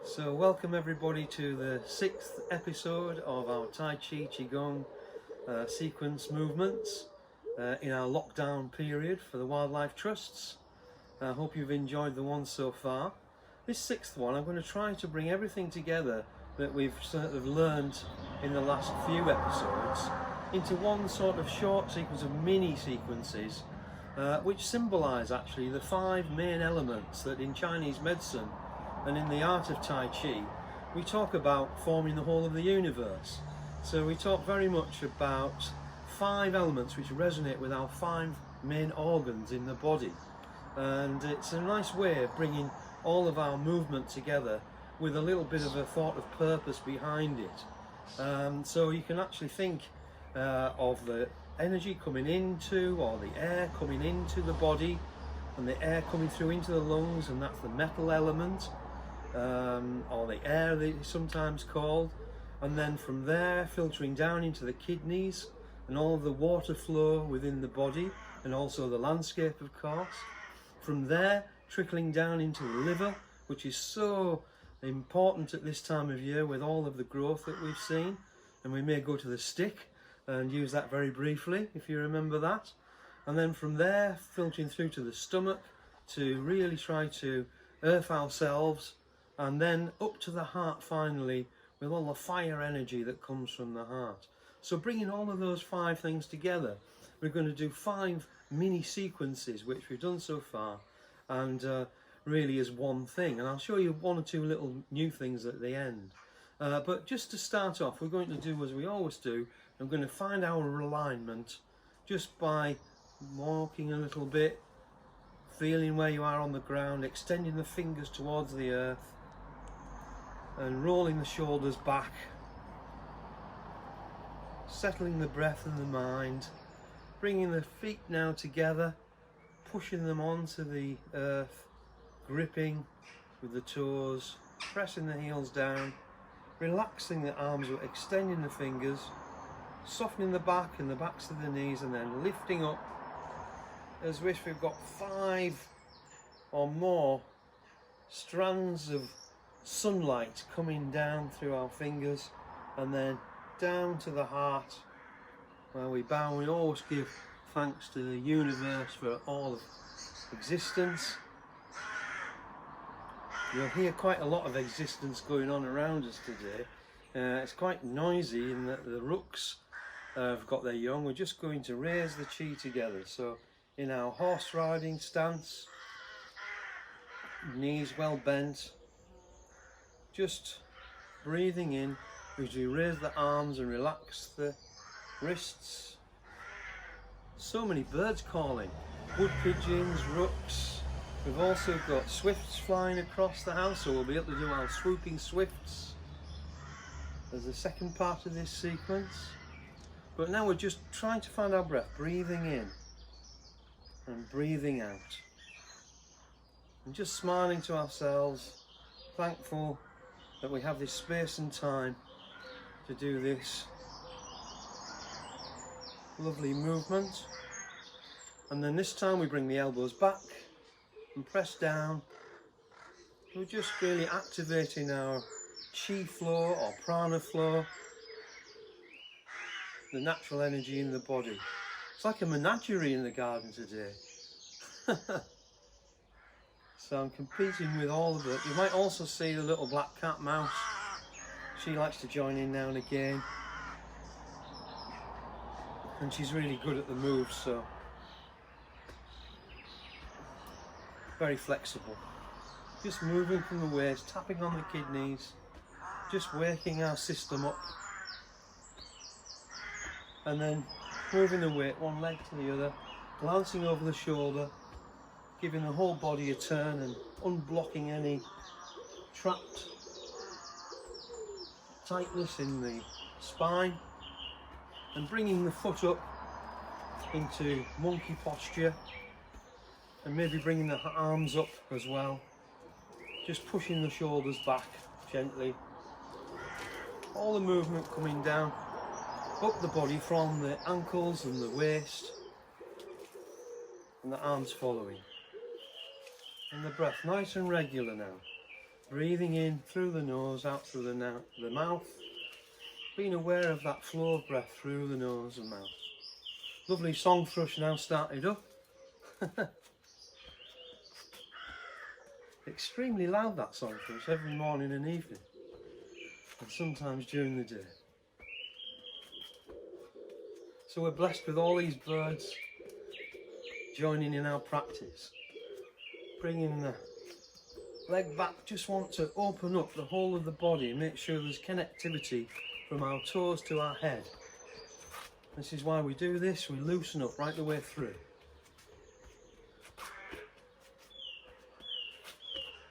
So welcome everybody to the 6th episode of our Tai Chi Qigong sequence movements in our lockdown period for the Wildlife Trusts. I hope you've enjoyed the one so far. This 6th one, I'm going to try to bring everything together that we've sort of learned in the last few episodes into one sort of short sequence of mini sequences which symbolise actually the 5 main elements that in Chinese medicine and in the art of Tai Chi we talk about forming the whole of the universe. So we talk very much about 5 elements which resonate with our 5 main organs in the body, and it's a nice way of bringing all of our movement together with a little bit of a thought of purpose behind it. So you can actually think of the energy coming into, or the air coming into the body, and the air coming through into the lungs, and that's the metal element, or the air that it's sometimes called, and then from there filtering down into the kidneys and all of the water flow within the body, and also the landscape of course. From there trickling down into the liver, which is so important at this time of year with all of the growth that we've seen, and we may go to the stick and use that very briefly if you remember that. And then from there filtering through to the stomach to really try to earth ourselves, and then up to the heart finally with all the fire energy that comes from the heart. So bringing all of those 5 things together, we're going to do 5 mini sequences which we've done so far, and really as one thing, and I'll show you 1 or 2 little new things at the end. But just to start off, we're going to do as we always do. I'm going to find our alignment just by walking a little bit, feeling where you are on the ground, extending the fingers towards the earth and rolling the shoulders back, settling the breath and the mind, bringing the feet now together, pushing them onto the earth, gripping with the toes, pressing the heels down, relaxing the arms, extending the fingers, softening the back and the backs of the knees, and then lifting up as if we've got 5 or more strands of sunlight coming down through our fingers, and then down to the heart where we bow. We always give thanks to the universe for all of existence. You'll hear quite a lot of existence going on around us today. It's quite noisy in that the rooks have got their young. We're just going to raise the chi together. So in our horse riding stance, knees well bent, just breathing in as we raise the arms and relax the wrists. So many birds calling, wood pigeons, rooks. We've also got swifts flying across the house, so we'll be able to do our swooping swifts as the second part of this sequence. But now we're just trying to find our breath, breathing in and breathing out, and just smiling to ourselves, thankful that we have this space and time to do this lovely movement. And then this time we bring the elbows back and press down. We're just really activating our chi flow or prana flow, the natural energy in the body. It's like a menagerie in the garden today. So I'm competing with all of it. You might also see the little black cat mouse. She likes to join in now and again, and she's really good at the moves, so very flexible. Just moving from the waist, tapping on the kidneys, just waking our system up, and then moving the weight one leg to the other, glancing over the shoulder, giving the whole body a turn and unblocking any trapped tightness in the spine, and bringing the foot up into monkey posture, and maybe bringing the arms up as well, just pushing the shoulders back gently. All the movement coming down up the body from the ankles and the waist, and the arms following, and the breath nice and regular now. Breathing in through the nose, out through the mouth. Being aware of that flow of breath through the nose and mouth. Lovely song thrush now started up. Extremely loud, that song thrush, every morning and evening. And sometimes during the day. So we're blessed with all these birds joining in our practice. Bringing the leg back, just want to open up the whole of the body and make sure there's connectivity from our toes to our head. This is why we do this, we loosen up right the way through.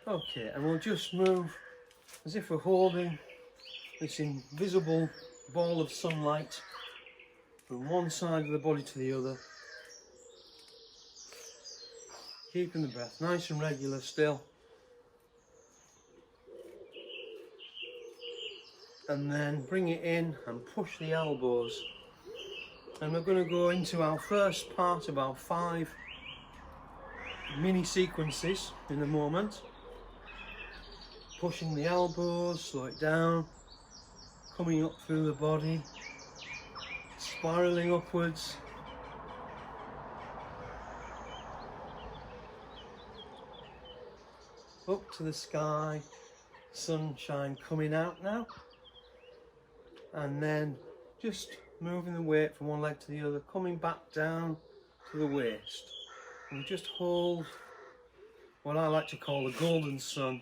Okay, and we'll just move as if we're holding this invisible ball of sunlight from one side of the body to the other. Keeping the breath nice and regular still. And then bring it in and push the elbows. And we're going to go into our first part of our 5 mini sequences in a moment. Pushing the elbows, slow it down, coming up through the body, spiraling upwards. Up to the sky, sunshine coming out now. And then just moving the weight from one leg to the other, coming back down to the waist. And we just hold what I like to call the golden sun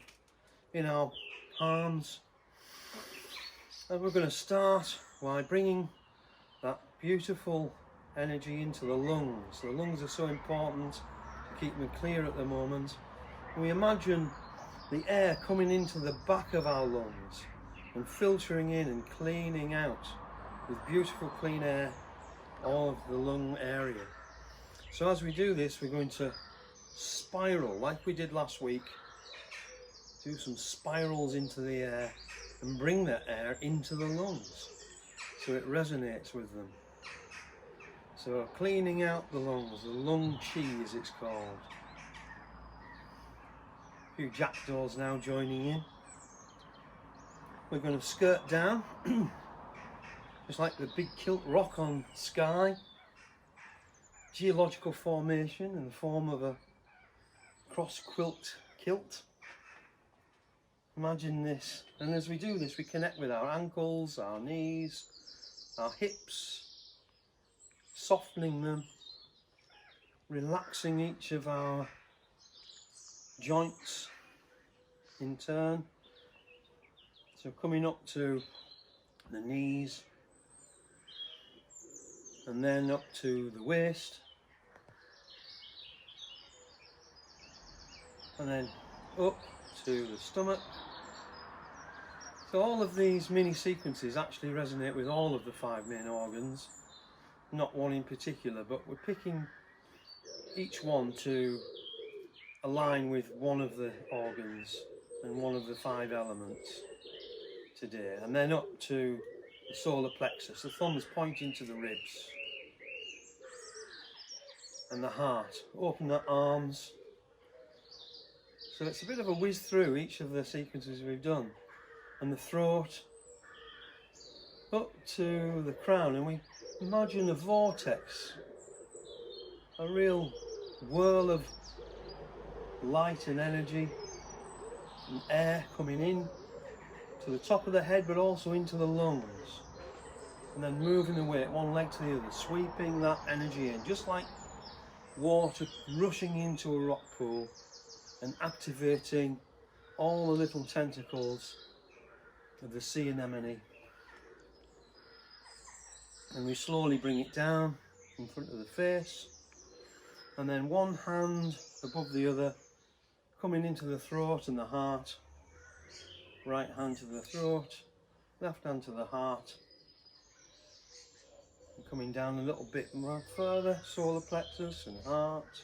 in our palms. And we're going to start by bringing that beautiful energy into the lungs. The lungs are so important to keep them clear at the moment. We imagine the air coming into the back of our lungs and filtering in and cleaning out with beautiful clean air all of the lung area. So as we do this, we're going to spiral like we did last week. Do some spirals into the air and bring that air into the lungs so it resonates with them. So cleaning out the lungs, the lung chi as it's called. A few jackdaws now joining in. We're going to skirt down, just like the big kilt rock on Skye. Geological formation in the form of a cross quilt kilt. Imagine this, and as we do this we connect with our ankles, our knees, our hips, softening them, relaxing each of our joints in turn. So coming up to the knees and then up to the waist and then up to the stomach. So all of these mini sequences actually resonate with all of the 5 main organs, not one in particular, but we're picking each one to align with one of the organs and one of the 5 elements today. And then up to the solar plexus, the thumb is pointing to the ribs and the heart. Open the arms. So it's a bit of a whiz through each of the sequences we've done. And the throat, up to the crown, and we imagine a vortex, a real whirl of light and energy and air coming in to the top of the head but also into the lungs, and then moving the weight one leg to the other, sweeping that energy in, just like water rushing into a rock pool and activating all the little tentacles of the sea anemone. And we slowly bring it down in front of the face, and then one hand above the other, coming into the throat and the heart. Right hand to the throat, left hand to the heart, and coming down a little bit more further, solar plexus and heart.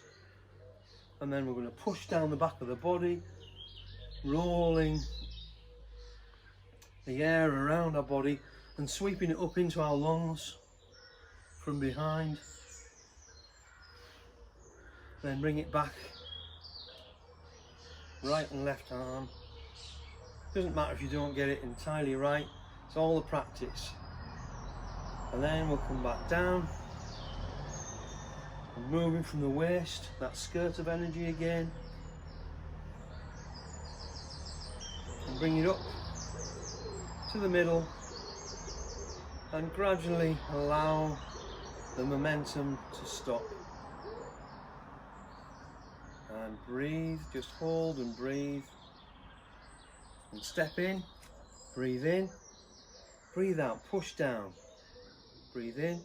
And then we're going to push down the back of the body, rolling the air around our body and sweeping it up into our lungs from behind. Then bring it back, right and left arm, Doesn't matter if you don't get it entirely right, it's all the practice. And then we'll come back down and moving from the waist, that skirt of energy again, and bring it up to the middle and gradually allow the momentum to stop. And breathe, just hold and breathe. And step in, breathe out, push down. Breathe in,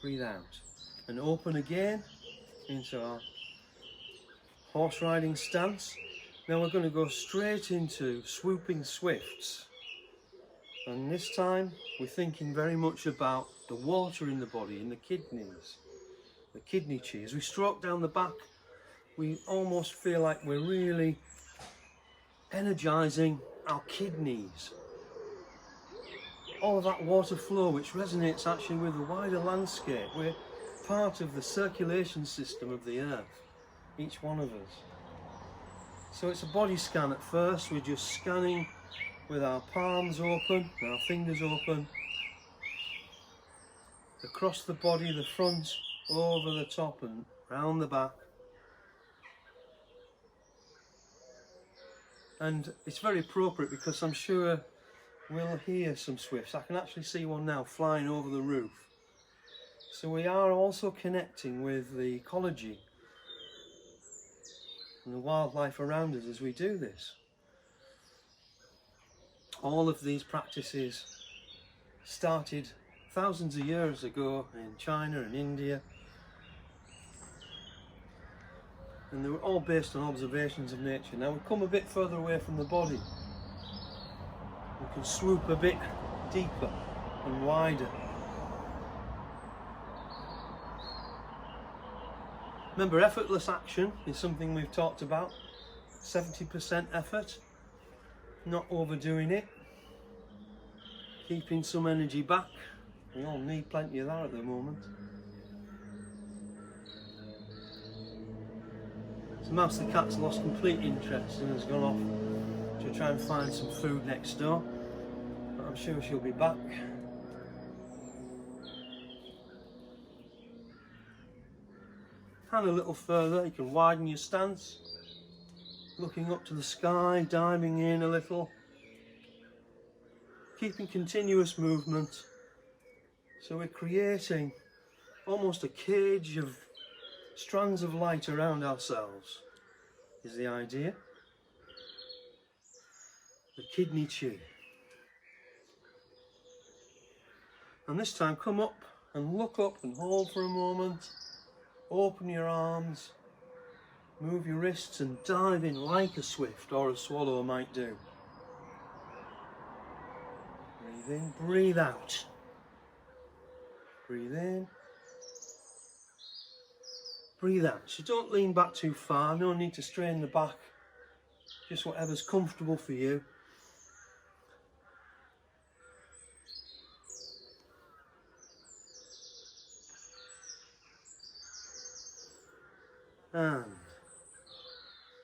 breathe out. And open again into our horse riding stance. Now we're going to go straight into swooping swifts. And this time we're thinking very much about the water in the body, in the kidneys, the kidney chi. As we stroke down the back, we almost feel like we're really energizing our kidneys. All of that water flow which resonates actually with the wider landscape. We're part of the circulation system of the earth, each one of us. So it's a body scan at first. We're just scanning with our palms open, our fingers open, across the body, the front, over the top and round the back. And it's very appropriate because I'm sure we'll hear some swifts. I can actually see one now flying over the roof. So we are also connecting with the ecology and the wildlife around us as we do this. All of these practices started thousands of years ago in China and India, and they were all based on observations of nature. Now we come a bit further away from the body. We can swoop a bit deeper and wider. Remember, effortless action is something we've talked about. 70% effort, not overdoing it, keeping some energy back. We all need plenty of that at the moment. So Mouse the cat's lost complete interest and has gone off to try and find some food next door. But I'm sure she'll be back. And a little further, you can widen your stance, looking up to the sky, diving in a little, keeping continuous movement. So we're creating almost a cage of strands of light around ourselves, is the idea. The kidney chi. And this time come up and look up and hold for a moment. Open your arms, move your wrists and dive in like a swift or a swallow might do. Breathe in, breathe out. Breathe in, breathe out. So don't lean back too far, no need to strain the back, just whatever's comfortable for you. And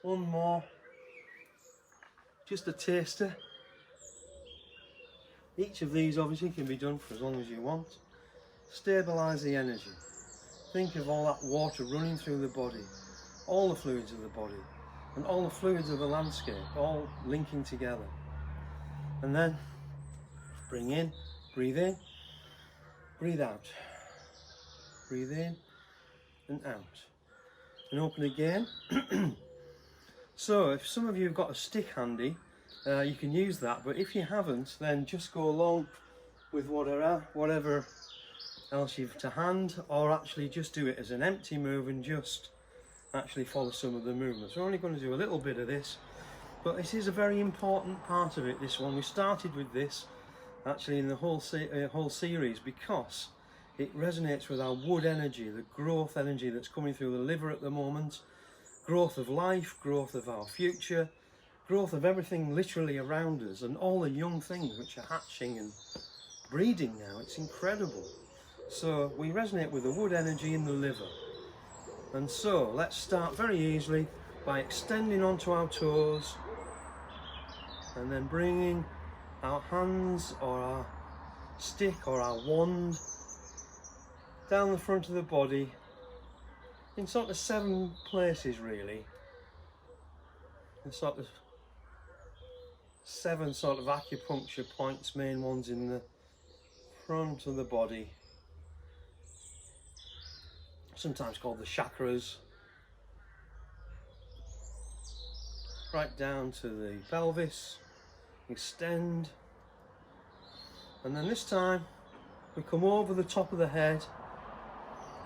one more, just a taster. Each of these obviously can be done for as long as you want. Stabilise the energy. Think of all that water running through the body, all the fluids of the body, and all the fluids of the landscape, all linking together. And then bring in, breathe out, breathe in and out. And open again. So if some of you have got a stick handy, you can use that, but if you haven't, then just go along with whatever else you've to hand, or actually just do it as an empty move and just actually follow some of the movements. We're only going to do a little bit of this, but this is a very important part of it, this one. We started with this actually in the whole series because it resonates with our wood energy, the growth energy that's coming through the liver at the moment, growth of life, growth of our future, growth of everything literally around us, and all the young things which are hatching and breeding now. It's incredible. So we resonate with the wood energy in the liver. And so let's start very easily by extending onto our toes, and then bringing our hands or our stick or our wand down the front of the body in sort of 7 places really. And sort of 7 sort of acupuncture points, main ones in the front of the body, sometimes called the chakras, right down to the pelvis, extend, and then this time we come over the top of the head.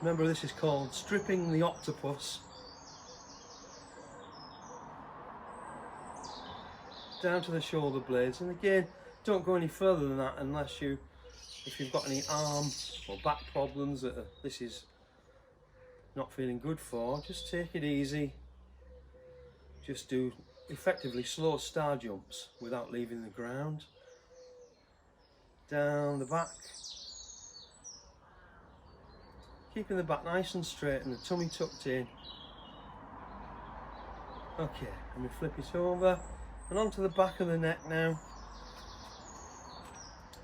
Remember, this is called stripping the octopus. Down to the shoulder blades, and again, don't go any further than that unless if you've got any arm or back problems that this is not feeling good for. Just take it easy. Just do effectively slow star jumps without leaving the ground. Down the back, keeping the back nice and straight and the tummy tucked in. Okay, let me flip it over and onto the back of the neck now.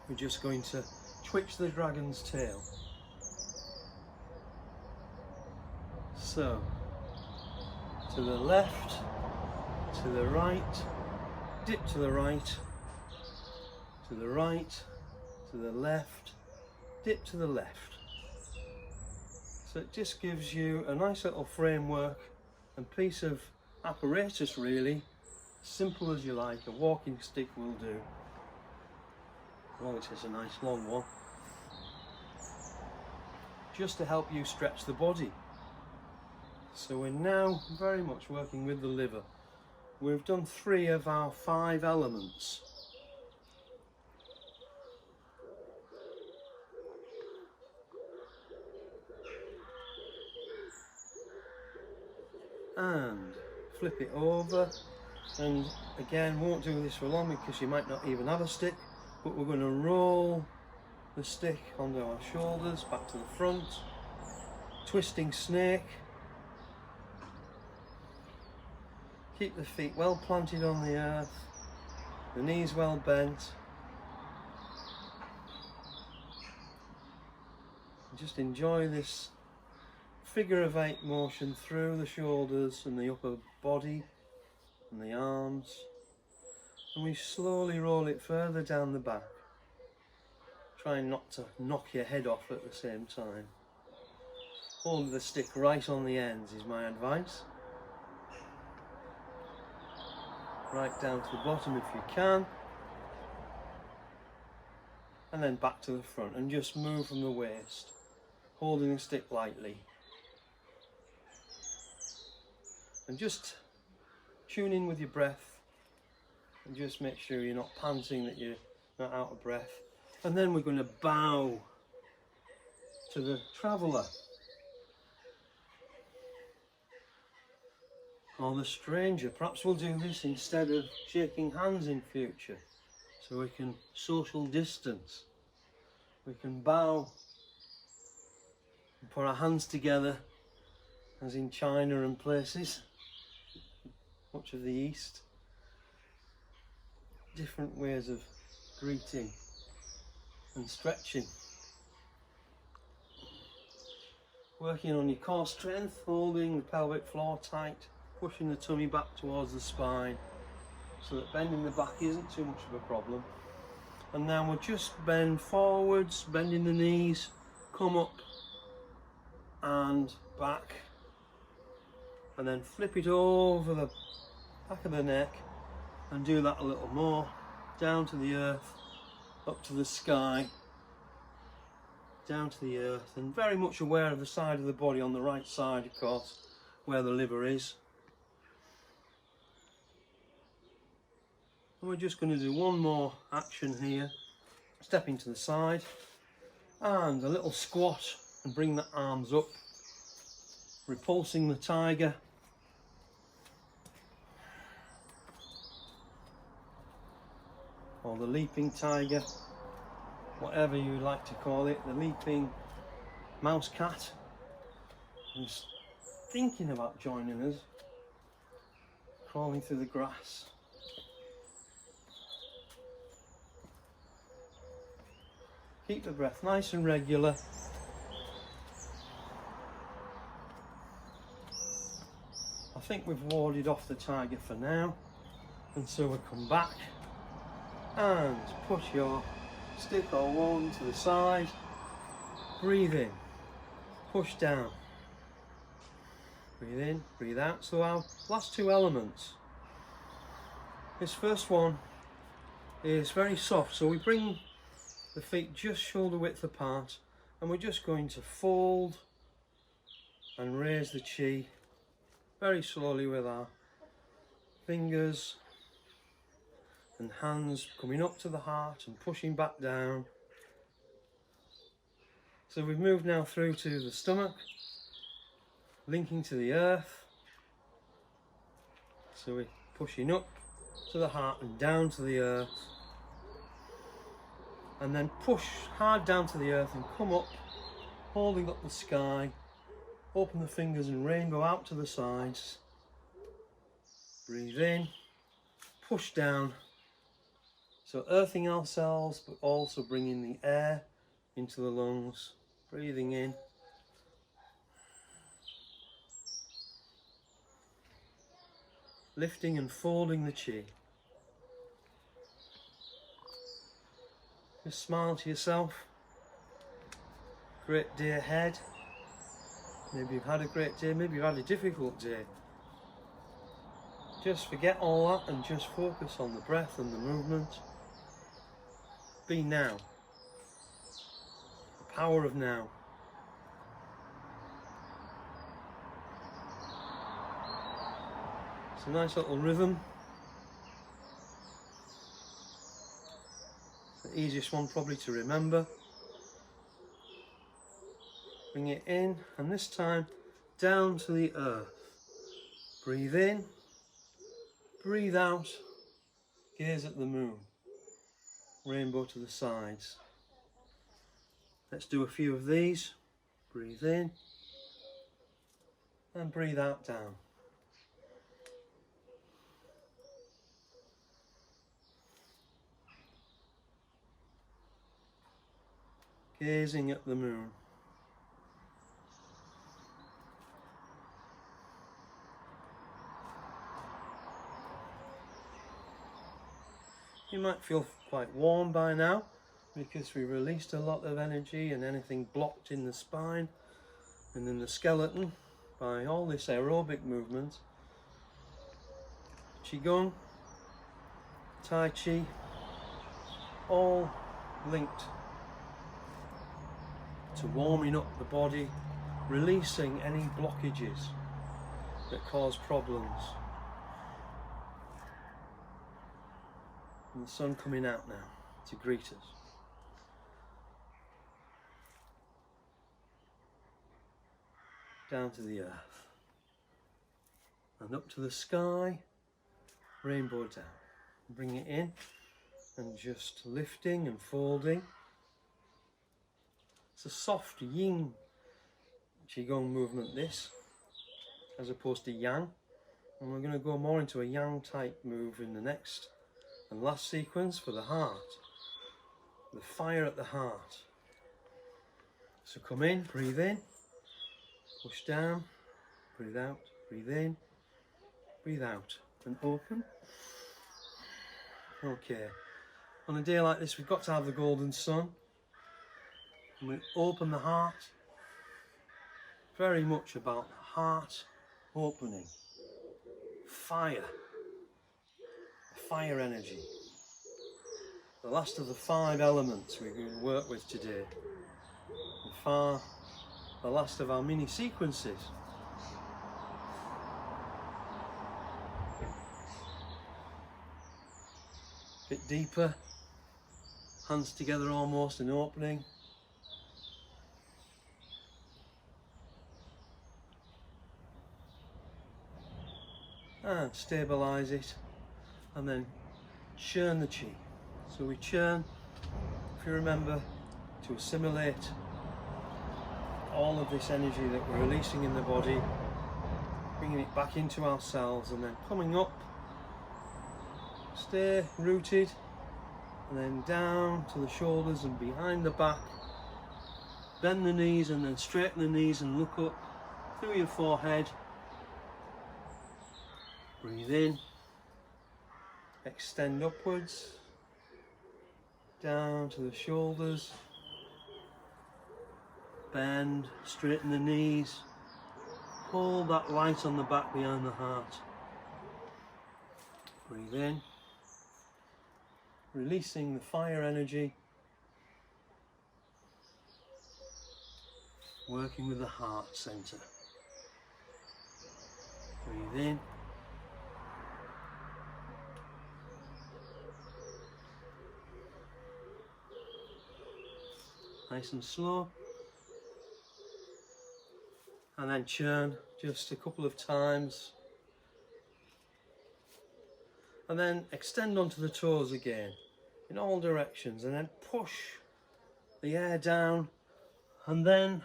We're just going to twitch the dragon's tail. So, to the left, to the right, dip to the right, to the right, to the left, dip to the left. So it just gives you a nice little framework and piece of apparatus really, simple as you like. A walking stick will do, as long as it's a nice long one, just to help you stretch the body. So we're now very much working with the liver. We've done 3 of our 5 elements. And flip it over, and again, won't do this for long because you might not even have a stick, but we're going to roll the stick onto our shoulders, back to the front, twisting snake. Keep the feet well planted on the earth, the knees well bent. Just enjoy this figure of 8 motion through the shoulders and the upper body and the arms, and we slowly roll it further down the back, trying not to knock your head off at the same time. Hold the stick right on the ends is my advice. Right down to the bottom if you can, and then back to the front, and just move from the waist, holding the stick lightly. And just tune in with your breath and just make sure you're not panting, that you're not out of breath. And then we're going to bow to the traveller or the stranger. Perhaps we'll do this instead of shaking hands in future, so we can social distance. We can bow and put our hands together as in China and places, much of the East. Different ways of greeting and stretching. Working on your core strength, holding the pelvic floor tight, pushing the tummy back towards the spine so that bending the back isn't too much of a problem. And now we'll just bend forwards, bending the knees, come up and back, and then flip it over the back of the neck and do that a little more, down to the earth, up to the sky, down to the earth, and very much aware of the side of the body on the right side, of course, where the liver is. And we're just going to do one more action here, stepping to the side, and a little squat, and bring the arms up, repulsing the tiger. Or the leaping tiger, whatever you like to call it, the leaping mouse cat, who's thinking about joining us, crawling through the grass. Keep the breath nice and regular. I think we've warded off the tiger for now, and so we'll come back and put your stick or wand to the side. Breathe in, push down, breathe in, breathe out. So our last two elements, this first one is very soft, so we bring the feet just shoulder width apart, and we're just going to fold and raise the chi very slowly with our fingers and hands coming up to the heart and pushing back down. So we've moved now through to the stomach, linking to the earth. So we're pushing up to the heart and down to the earth, and then push hard down to the earth and come up, holding up the sky. Open the fingers and rainbow out to the sides. Breathe in, push down. So earthing ourselves, but also bringing the air into the lungs. Breathing in. Lifting and folding the chi. Just smile to yourself. Great day ahead. Maybe you've had a great day, maybe you've had a difficult day. Just forget all that and just focus on the breath and the movement. Be now. The power of now. It's a nice little rhythm. It's the easiest one probably to remember. Bring it in, and this time down to the earth. Breathe in, breathe out, gaze at the moon. Rainbow to the sides. Let's do a few of these. Breathe in and breathe out down. Gazing at the moon. You might feel quite warm by now because we released a lot of energy and anything blocked in the spine and in the skeleton by all this aerobic movement. Qigong, Tai Chi, all linked to warming up the body, releasing any blockages that cause problems. And the sun coming out now to greet us. Down to the earth. And up to the sky, rainbow down. Bring it in and just lifting and folding. It's a soft yin Qigong movement, this, as opposed to yang. And we're going to go more into a yang type move in the next and last sequence for the heart, the fire at the heart. So come in, breathe in, push down, breathe out, breathe in, breathe out, and open. Okay, on a day like this we've got to have the golden sun, and we open the heart, very much about the heart opening, fire. Fire energy, the last of the 5 elements we're going to work with today, the last of our mini sequences. A bit deeper, hands together almost, an opening. And stabilise it. And then churn the chi. So we churn, if you remember, to assimilate all of this energy that we're releasing in the body, bringing it back into ourselves, and then coming up. Stay rooted, and then down to the shoulders and behind the back. Bend the knees and then straighten the knees and look up through your forehead. Breathe in, extend upwards, down to the shoulders, bend, straighten the knees, hold that light on the back behind the heart. Breathe in, releasing the fire energy, working with the heart center. Breathe in, nice and slow, and then churn just a couple of times, and then extend onto the toes again in all directions, and then push the air down, and then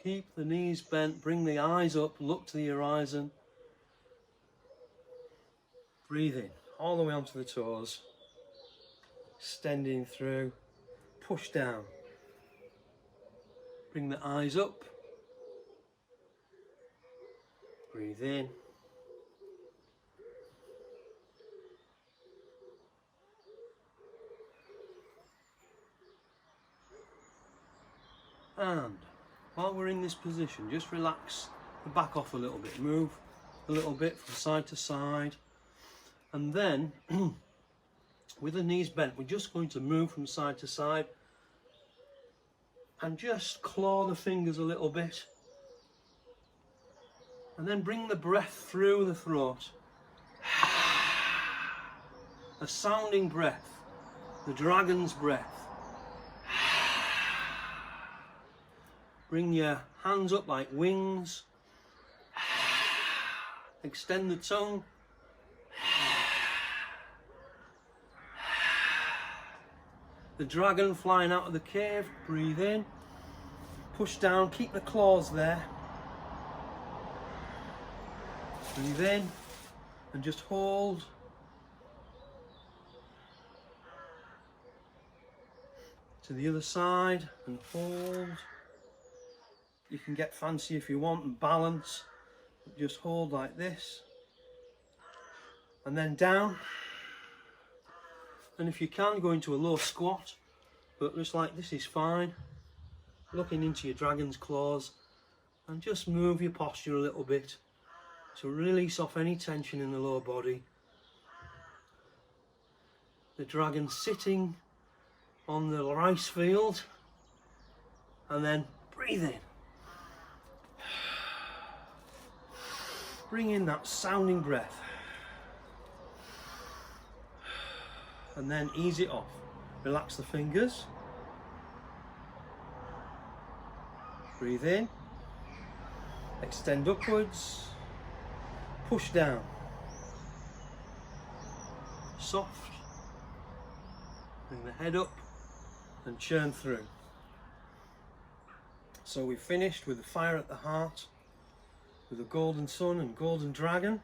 keep the knees bent, bring the eyes up, look to the horizon. Breathe in all the way onto the toes, extending through, push down, bring the eyes up, breathe in, and while we're in this position, just relax the back off a little bit, move a little bit from side to side, and then with the knees bent, we're just going to move from side to side and just claw the fingers a little bit, and then bring the breath through the throat. A sounding breath, the dragon's breath. Bring your hands up like wings. Extend the tongue. The dragon flying out of the cave. Breathe in. Push down. Keep the claws there. Breathe in. And just hold. To the other side and hold. You can get fancy if you want and balance, but just hold like this, and then down, and if you can, go into a low squat, but just like this is fine, looking into your dragon's claws, and just move your posture a little bit to release off any tension in the lower body. The dragon sitting on the rice field, and then breathe in. Bring in that sounding breath, and then ease it off. Relax the fingers. Breathe in, extend upwards, push down, soft, bring the head up and churn through. So we've finished with the fire at the heart, with the golden sun and golden dragon.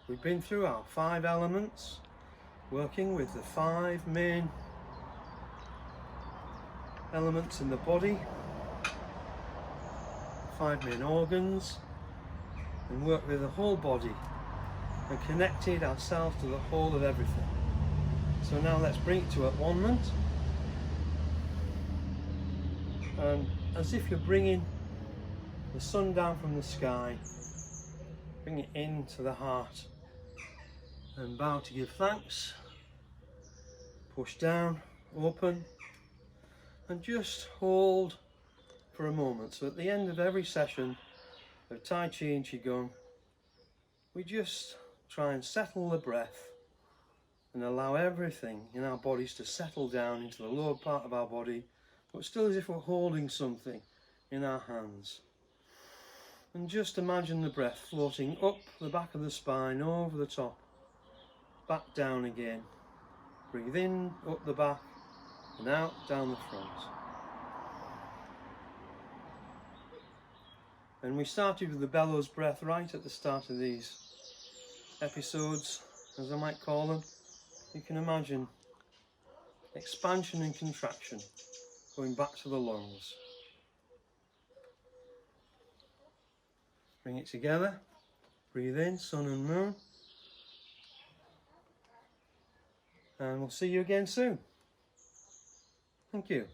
We've been through our 5 elements, working with the 5 main elements in the body, 5 main organs, and worked with the whole body and connected ourselves to the whole of everything. So now let's bring it to at-one-ment, and as if you're bringing the sun down from the sky, bring it into the heart and bow to give thanks. Push down, open, and just hold for a moment. So at the end of every session of Tai Chi and Qigong, we just try and settle the breath and allow everything in our bodies to settle down into the lower part of our body, but still as if we're holding something in our hands. And just imagine the breath floating up the back of the spine, over the top, back down again. Breathe in, up the back, and out, down the front. And we started with the bellows breath right at the start of these episodes, as I might call them. you can imagine expansion and contraction going back to the lungs. Bring it together, breathe in, sun and moon, and we'll see you again soon. Thank you.